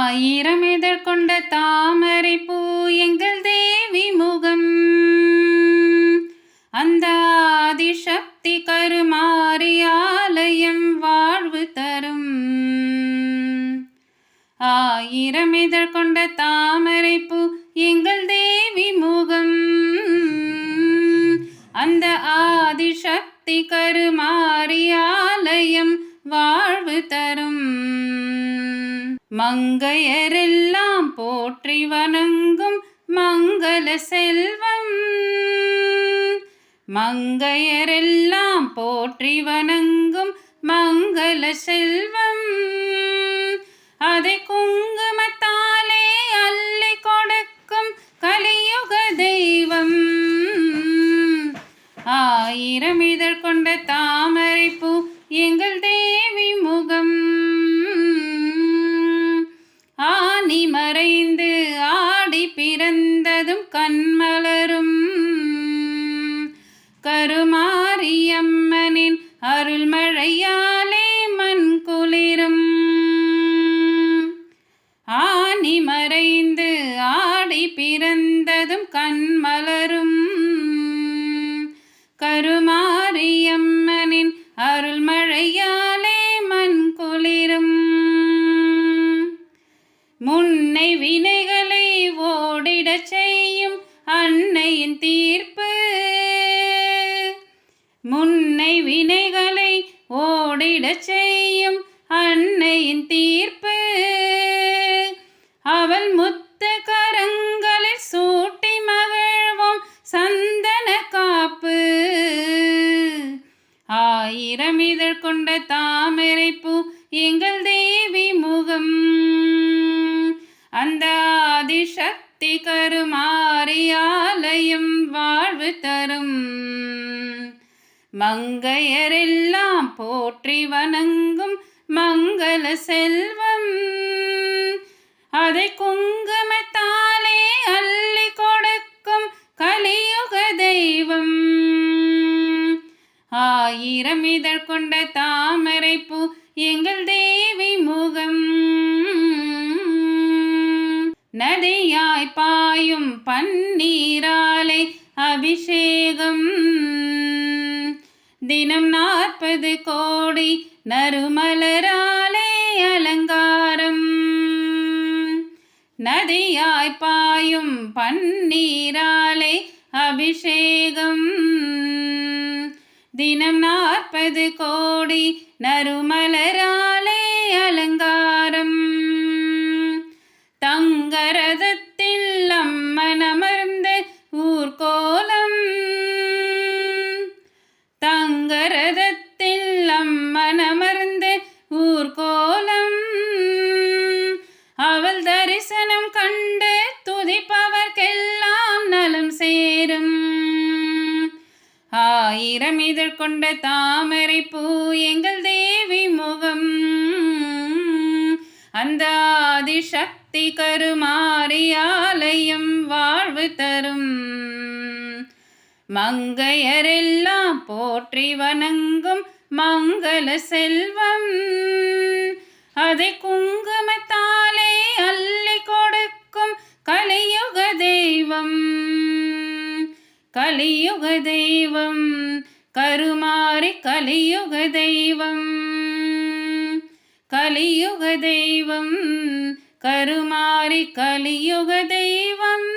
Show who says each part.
Speaker 1: ஆயிரம் இதழ் கொண்ட தாமரை பூ எங்கள் தேவி முகம். அந்த ஆதிசக்தி கருமாரி ஆலயம் வாழ்வு தரும். ஆயிரம் இதழ் கொண்ட தாமரை பூ எங்கள் தேவி முகம். அந்த ஆதிசக்தி கருமாரி ஆலயம் வாழ்வு தரும். மங்கையரெல்லாம் போற்றி வணங்கும் மங்கள செல்வம். மங்கையரெல்லாம் போற்றி வணங்கும் மங்கள செல்வம். அதை குங்குமத்தாலே அள்ளி கொடுக்கும் கலியுக தெய்வம். ஆயிரம் இதழ் கொண்ட தாமரை பூ எங்கள் தேவி முகம். ஆனி மறைந்து ஆடி பிறந்ததும் கண்மலரும். கருமாரியம்மனின் அருள்மழையாலே மண் குளிரும். ஆனி மறைந்து ஆடி பிறந்ததும் கண்மலரும். கருமாரியம்மனின் அருள்மழையாலே மண் குளிரும். முன்னை வினைகளை ஓடிடச் செய்யும் அன்னையின் தீர்ப்பு. முன்னை வினைகளை ஓடிடச் செய்யும் அன்னையின் தீர்ப்பு. அவள் முத்து கரங்களில் சூட்டி மகிழ்வோம் சந்தன காப்பு. ஆயிரம் இதழ் கொண்ட தாமரை பூ எங்கள் தேவி முகம். அந்த ஆதிசக்தி கருமாரி ஆலயம் வாழ்வு தரும். மங்கையரெல்லாம் போற்றி வணங்கும் மங்கள செல்வம். அதை குங்குமத்தாலே அள்ளி கொடுக்கும் கலியுக தெய்வம். ஆயிரம் இதழ் கொண்ட தாமரை பூ எங்கள் தேவி முகம். நதியாய் பாயும் பன்னீராலை அபிஷேகம். தினம் 40 கோடி நறுமலராலே அலங்காரம். நதியாய் பாயும் பன்னீராலை அபிஷேகம். தினம் 40 கோடி நறுமலராலே அலங்காரம். தங்கரதத்தில் அம்மன் அமர்ந்த ஊர்கோலம். தங்கரதத்தில் அம்மன் அமர்ந்த ஊர்கோலம். அவள் தரிசனம் கண்டு துதிப்பவர்க்கெல்லாம் நலம் சேரும். ஆயிரம் இதழ் கொண்ட தாமரை பூ எங்கள் தேவி முகம். அந்த ஆதிசக்தி கருமாரி ஆலயம் வாழ்வு தரும். மங்கையரெல்லாம் போற்றி வணங்கும் மங்கள செல்வம். அதை குங்குமத்தாலே அள்ளி கொடுக்கும் கலியுக தெய்வம். கலியுக தெய்வம். கருமாரி கலியுக தெய்வம். கலியுக தெய்வம். கருமாரி கலியுக தெய்வம்.